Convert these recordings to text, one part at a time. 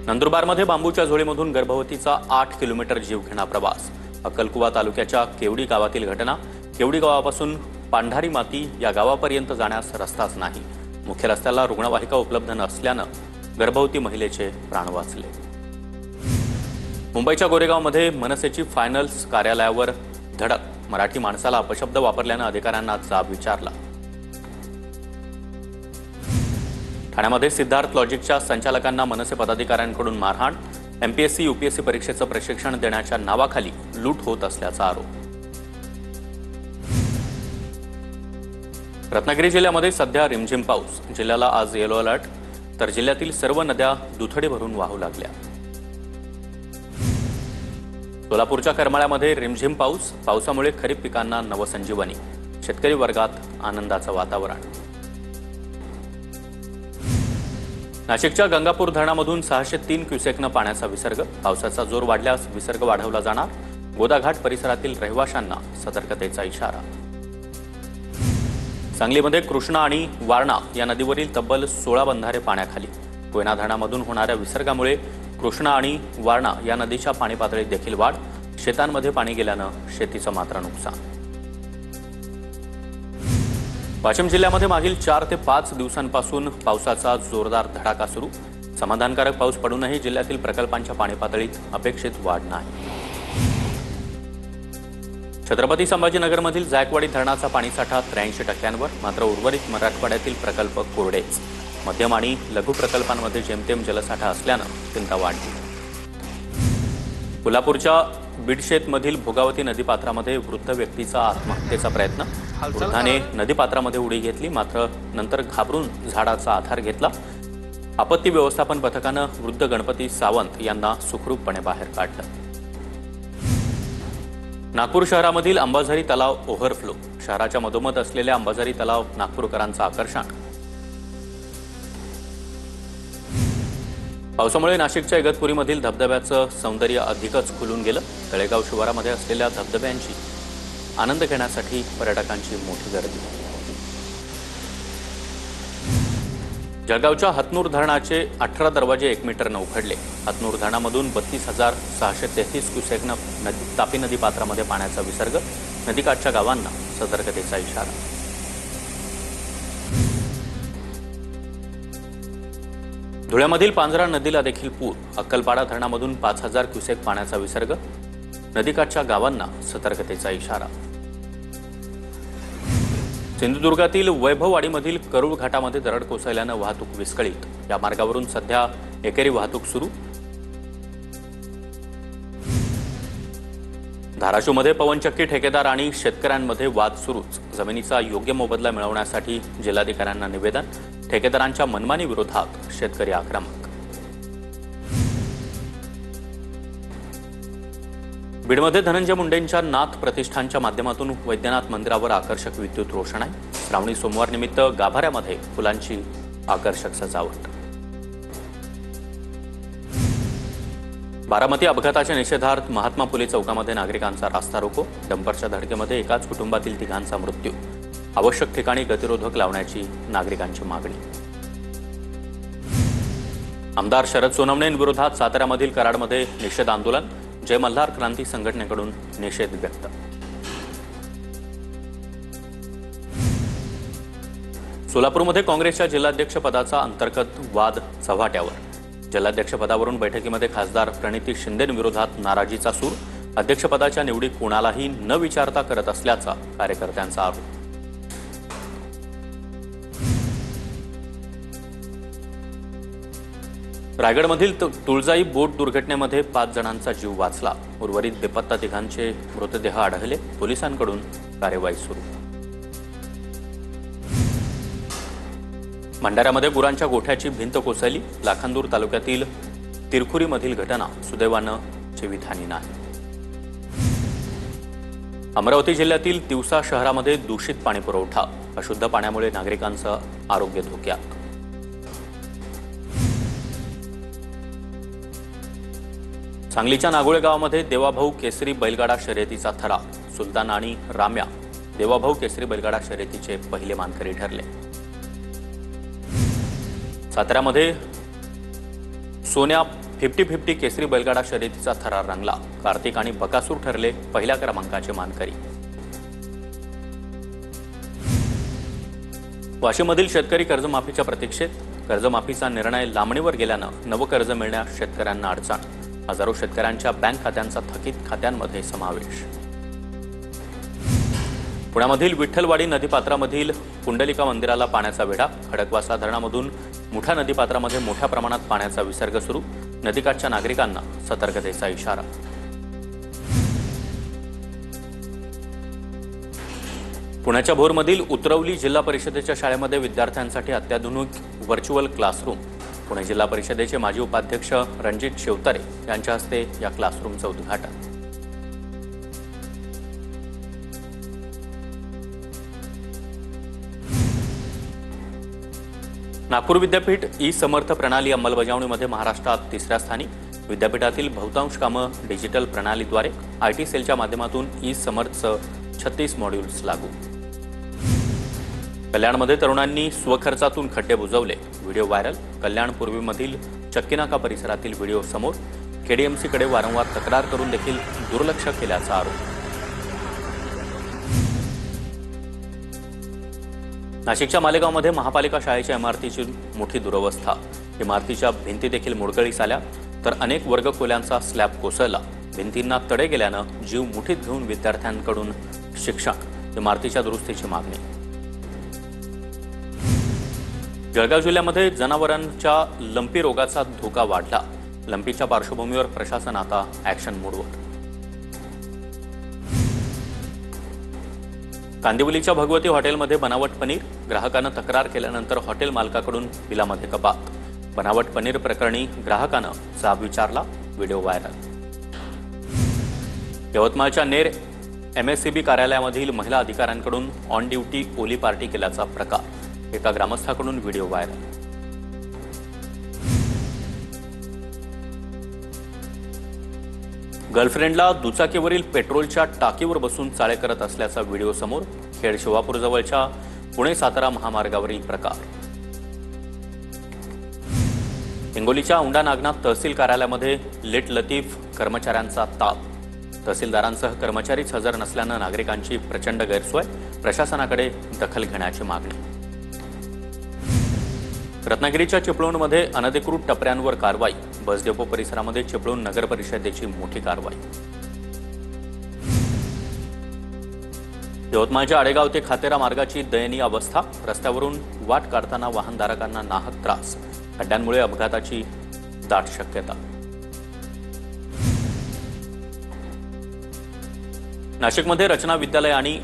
नंदुरबारमध्ये बांबूच्या झोळीमधून गर्भवतीचा 8 किलोमीटर जीवघेणा प्रवास। अक्कलकुवा तालुक्याच्या केवडी गावातील घटना। केवडी गावापासून पांढारी माती या गावापर्यंत जाण्यास रस्ताच नाही। मुख्य रस्त्याला रुग्णवाहिका उपलब्ध नसल्याने गर्भवती महिलेचे प्राण वाचले। मुंबईच्या गोरेगावमध्ये मनसेची फायनल्स कार्यालयावर धडक। मराठी माणसाला अपशब्द वापरल्याने अधिकाऱ्यांना जाब विचारला। ठाण्यामध्ये सिद्धार्थ लॉजिकच्या संचालकांना मनसे पदाधिकाऱ्यांकडून मारहाण। एमपीएससी यूपीएससी परीक्षेचं प्रशिक्षण देण्याच्या नावाखाली लूट होत असल्याचा आरोप। रत्नागिरी जिल्ह्यामध्ये सध्या रिमझिम पाऊस। जिल्ह्याला आज येलो अलर्ट, तर जिल्ह्यातील सर्व नद्या दुथडी भरून वाहू लागल्या। सोलापूरच्या करमाळ्यामध्ये रिमझिम पाऊस। पावसामुळे खरीप पिकांना नवसंजीवनी। शेतकरी वर्गात आनंदाचं वातावरण। नाशिकच्या गंगापूर धरणामधून 603 क्युसेकनं पाण्याचा विसर्ग। पावसाचा जोर वाढल्यास विसर्ग वाढवला जाणार। गोदाघाट परिसरातील रहिवाशांना सतर्कतेचा इशारा। सांगलीमध्ये कृष्णा आणि वारणा या नदीवरील तब्बल 16 बंधारे पाण्याखाली। कोयना धरणामधून होणाऱ्या विसर्गामुळे कृष्णा आणि वारणा या नदीच्या पाणी पातळीत देखील वाढ। शेतांमध्ये पाणी गेल्यानं शेतीचं मात्र नुकसान। वाशिम जिल्ह्यामध्ये मागील 4 ते 5 दिवसांपासून पावसाचा जोरदार धडाका सुरू। समाधानकारक पाऊस पडूनही जिल्ह्यातील प्रकल्पांच्या पाणी पातळीत अपेक्षित वाढ नाही। छत्रपती संभाजीनगरमधील जायकवाडी धरणाचा पाणीसाठा 83%वर, मात्र उर्वरित मराठवाड्यातील प्रकल्प कोरडेच। मध्यम आणि लघु प्रकल्पांमध्ये जेमतेम जलसाठा असल्यानं चिंता वाढली। कोल्हापूरच्या बिडशेतमधील भोगावती नदीपात्रामध्ये वृद्ध व्यक्तीचा आत्महत्येचा प्रयत्न। वृद्धाने नदीपात्रामध्ये उडी घेतली, मात्र नंतर घाबरून झाडाचा आधार घेतला। आपत्ती व्यवस्थापन पथकानं वृद्ध गणपती सावंत यांना सुखरूपपणे बाहेर काढलं। नागपूर शहरामधील अंबाझरी तलाव ओव्हरफ्लो। शहराच्या मधोमध असलेल्या अंबाझरी तलाव नागपूरकरांचं आकर्षण। पावसामुळे नाशिकच्या इगतपुरीमधील धबधब्याचं सौंदर्य अधिकच खुलून गेलं। तळेगाव शिवारामध्ये असलेल्या धबधब्यांची आनंद घेण्यासाठी पर्यटकांची मोठी गर्दी। जळगावच्या हतनूर धरणाचे 18 दरवाजे 1 मीटरनं उघडले। हतनूर धरणामधून 32,633 क्युसेकनं तापी नदी पात्रामध्ये पाण्याचा विसर्ग। नदीकाठच्या गावांना सतर्कतेचा इशारा। धुळ्यामधील पांझरा नदीला देखील पूर। अक्कलपाडा धरणामधून 5,000 क्युसेक पाण्याचा विसर्ग। नदीकाठच्या गावांना सतर्कतेचा इशारा। सिंधुदुर्गातील वैभववाडीमधील करूळ घाटामध्ये दरड कोसळल्यानं वाहतूक विस्कळीत। या मार्गावरून सध्या एकेरी वाहतूक सुरू। धाराशिवमध्ये पवनचक्की ठेकेदार आणि शेतकऱ्यांमध्ये वाद सुरूच। जमिनीचा योग्य मोबदला मिळवण्यासाठी जिल्हाधिकाऱ्यांना निवेदन। ठेकेदारांच्या मनमानी विरोधात शेतकरी आक्रमक। बीडमध्ये धनंजय मुंडेंच्या नाथ प्रतिष्ठानच्या माध्यमातून वैद्यनाथ मंदिरावर आकर्षक विद्युत रोषणाई। श्रावणी सोमवार निमित्त गाभाऱ्यामध्ये फुलांची आकर्षक सजावट। बारामती अपघाताच्या निषेधार्थ महात्मा फुले चौकामध्ये नागरिकांचा रास्ता रोको। डंपरच्या धडकेमध्ये एकाच कुटुंबातील 3घांचा मृत्यू। आवश्यक ठिकाणी गतिरोधक लावण्याची नागरिकांची मागणी। आमदार शरद सोनवणेंविरोधात साताऱ्यामधील कराडमध्ये निषेध आंदोलन। जय मल्हार क्रांती संघटनेकडून निषेध व्यक्त। सोलापूरमध्ये काँग्रेसच्या जिल्हाध्यक्षपदाचा अंतर्गत वाद चव्हाट्यावर। जिल्हाध्यक्षपदावरून बैठकीमध्ये खासदार प्रणिती शिंदेंविरोधात नाराजीचा सूर। अध्यक्षपदाच्या निवडी कोणालाही न विचारता करत असल्याचा कार्यकर्त्यांचा आरोप। रायगडमधील तुळजाई बोट दुर्घटनेमध्ये 5 जणांचा जीव वाचला। उर्वरित बेपत्ता 3घांचे मृतदेह आढळले। पोलिसांकडून कार्यवाही सुरू। भंडाऱ्यामध्ये गुरांच्या गोठ्याची भिंत कोसळली। लाखांदूर तालुक्यातील तिरखुरीमधील घटना। सुदैवानं जीवितहानी नाही। अमरावती जिल्ह्यातील तिवसा शहरामध्ये दूषित पाणी पुरवठा। अशुद्ध पाण्यामुळे नागरिकांचं आरोग्य धोक्यात। सांगलीच्या नागोळे गावामध्ये देवाभाऊ केसरी बैलगाडा शर्यतीचा थरा। सुलतान आणि राम्या देवाभाऊ केसरी बैलगाडा शर्यतीचे पहिले मानकरी ठरले। साताऱ्यामध्ये सोन्या 50-50 केसरी बैलगाडा शर्यतीचा थरार रंगला. कार्तिक आणि बकासूर ठरले पहिल्या क्रमांकाचे मानकरी. वाशिममधील शेतकरी कर्जमाफीच्या प्रतीक्षेत. कर्जमाफीचा निर्णय लांबणीवर गेल्यानं नवं कर्ज मिळण्यास शेतकऱ्यांना अडचण. हजारो शेतकऱ्यांच्या बँक खात्यांचा थकीत खात्यांमध्ये समावेश. पुण्यामधील विठ्ठलवाडी नदीपात्रामधील पुंडलिका मंदिराला पाण्याचा वेढा. खडकवासला धरणामधून मुठा नदीपात्रामध्ये मोठ्या प्रमाणात पाण्याचा विसर्ग सुरू. नदीकाठच्या नागरिकांना सतर्कतेचा इशारा. पुण्याच्या भोरमधील उतरवली जिल्हा परिषदेच्या शाळेमध्ये विद्यार्थ्यांसाठी अत्याधुनिक व्हर्च्युअल क्लासरूम. पुणे जिल्हा परिषदेचे माजी उपाध्यक्ष रणजित शेवतारे यांच्या हस्ते या क्लासरूमचं उद्घाटन. नागपूर विद्यापीठ ई समर्थ प्रणाली अंमलबजावणीमध्ये महाराष्ट्रात तिसऱ्या स्थानी. विद्यापीठातील बहुतांश कामं डिजिटल प्रणालीद्वारे. आयटी सेलच्या माध्यमातून ई समर्थचं 36 मॉड्यूल्स लागू. कल्याणमध्ये तरुणांनी स्वखर्चातून खड्डे बुजवले. Video viral. कल्याण पूर्वीमधील चक्कीनाका परिसरातील व्हिडिओ समोर. केडीएमसीकडे वारंवार तक्रार करून देखील दुर्लक्ष केल्याचा आरोप. नाशिकच्या मालेगावमध्ये महापालिका शाळेच्या इमारतीची मोठी दुरवस्था. इमारतीच्या भिंती देखील मोडकळीस आल्या तर अनेक वर्ग खोल्यांचा स्लॅब कोसळला. भिंतींना तडे गेल्यानं जीव मुठीत घेऊन विद्यार्थ्यांकडून शिक्षण. इमारतीच्या दुरुस्तीची मागणी. जळगाव जिल्ह्यामध्ये जनावरांच्या लंपी रोगाचा धोका वाढला. लंपीच्या पार्श्वभूमीवर प्रशासन आता ॲक्शन मोडवर. कांदिवलीच्या भगवती हॉटेलमध्ये बनावट पनीर. ग्राहकानं तक्रार केल्यानंतर हॉटेल मालकाकडून बिलामध्ये कपात. बनावट पनीर प्रकरणी ग्राहकानं जाब विचारला. Video viral. यवतमाळच्या नेर MSCB कार्यालयामधील महिला अधिकाऱ्यांकडून ऑन ड्युटी ओली पार्टी केल्याचा प्रकार. एका ग्रामस्थाकडून व्हिडिओ व्हायरल. गर्लफ्रेंडला दुचाकीवरील पेट्रोलच्या टाकीवर बसून चाळे करत असल्याचा व्हिडिओ समोर. खेड शिवापूरजवळच्या पुणे सातारा महामार्गावरील प्रकार. हिंगोलीच्या औंढा नागनाथ तहसील कार्यालयामध्ये लेट लतीफ कर्मचाऱ्यांचा ताप. तहसीलदारांसह कर्मचारीच हजर नसल्यानं नागरिकांची प्रचंड गैरसोय. प्रशासनाकडे दखल घेण्याची मागणी. रत्नागिरीच्या चिपळूणमध्ये अनधिकृत टपऱ्यांवर कारवाई. बस डेपो परिसरामध्ये चिपळूण नगर परिषदेची मोठी कारवाई. यवतमाळच्या आडेगाव ते खातेरा मार्गाची दयनीय अवस्था. रस्त्यावरून वाट काढताना वाहनधारकांना नाहक त्रास. खड्ड्यांमुळे अपघाताची दाट शक्यता. नाशिकमध्ये रचना विद्यालय आणि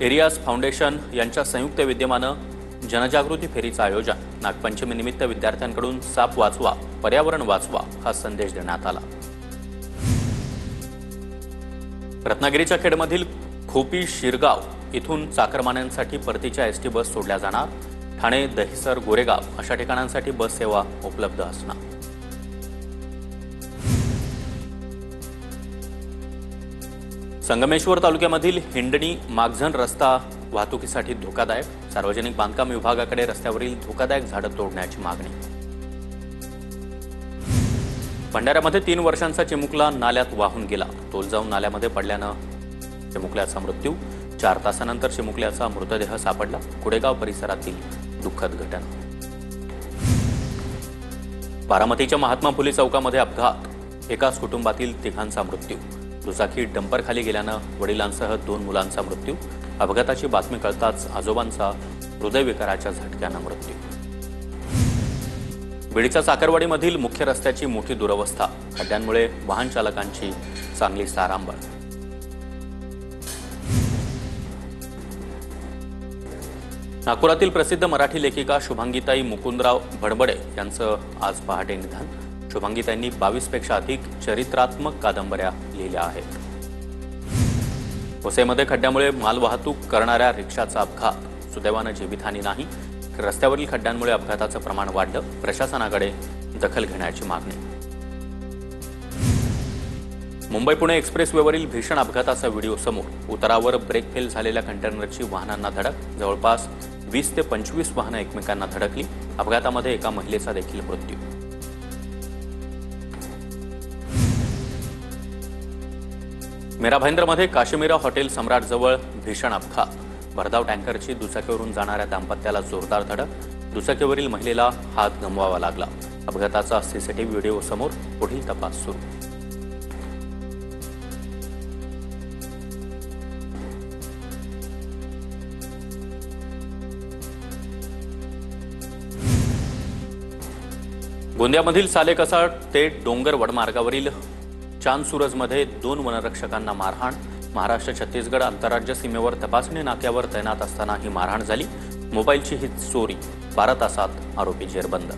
एरियाज फाउंडेशन यांच्या संयुक्त विद्यमानं जनजागृती फेरीचं आयोजन. नागपंचमीनिमित्त विद्यार्थ्यांकडून साप वाचवा, पर्यावरण वाचवा हा संदेश देण्यात आला. रत्नागिरीच्या खेडमधील खोपी शिरगाव इथून चाकरमान्यांसाठी परतीच्या एसटी बस सोडल्या जाणार. ठाणे, दहिसर, गोरेगाव अशा ठिकाणांसाठी बस सेवा उपलब्ध असणार. संगमेश्वर तालुक्यामधील हिंडणी मागझण रस्ता वाहतुकीसाठी धोकादायक. सार्वजनिक बांधकाम विभागाकडे रस्त्यावरील धोकादायक झाडं तोडण्याची मागणी. भंडाऱ्यामध्ये 3 वर्षांचा चिमुकला नाल्यात वाहून गेला. तोल जाऊन नाल्यामध्ये पडल्यानं चिमुकल्याचा मृत्यू. 4 तासानंतर चिमुकल्याचा मृतदेह सापडला. कुडेगाव परिसरातील दुःखद घटना. बारामतीच्या महात्मा फुले चौकामध्ये अपघात. एकाच कुटुंबातील 3घांचा मृत्यू. दुचाकी डंपरखाली गेल्यानं वडिलांसह 2 मुलांचा मृत्यू. अपघाताची बातमी कळताच आजोबांचा हृदयविकाराच्या झटक्यानं मृत्यू. बीडच्या चाकरवाडीमधील मुख्य रस्त्याची मोठी दुरवस्था. खड्ड्यांमुळे वाहन चालकांची चांगली तारांबळ. नागपुरातील प्रसिद्ध मराठी लेखिका शुभांगीताई मुकुंदराव भडबडे यांचं आज पहाटे निधन. शुभांगीताईंनी 22 पेक्षा अधिक चरित्रात्मक कादंबऱ्या लिहिल्या आहेत. वसईमध्ये खड्ड्यामुळे मालवाहतूक करणाऱ्या रिक्षाचा अपघात. सुदैवानं जीवितहानी नाही. रस्त्यावरील खड्ड्यांमुळे अपघाताचं प्रमाण वाढलं. प्रशासनाकडे दखल घेण्याची मागणी. मुंबई पुणे एक्सप्रेसवेवरील भीषण अपघाताचा व्हिडिओ समोर. उतारावर ब्रेक फेल झालेल्या कंटेनरची वाहनांना धडक. जवळपास 20 ते 25 वाहनं एकमेकांना धडकली. अपघातामध्ये एका महिलेचा देखील मृत्यू. मेरा भाईंदरमध्ये काश्मीरा हॉटेल सम्राटजवळ भीषण अपघात. भरधाव टँकरची दुचाकीवरून जाणाऱ्या दाम्पत्याला जोरदार धडक. दुचाकीवरील महिलेला हात गमवावा लागला. अपघाताचा सीसीटीव्ही व्हिडिओ समोर. पुढील तपास सुरू. गोंदियामधील सालेकसा ते डोंगर वडमार्गावरील चांदसुरजमध्ये 2 वनरक्षकांना मारहाण. महाराष्ट्र छत्तीसगड आंतरराज्य सीमेवर तपासणी नाक्यावर तैनात असताना ही मारहाण झाली. मोबाईलची ही चोरी. 12 तासात आरोपी जेरबंद.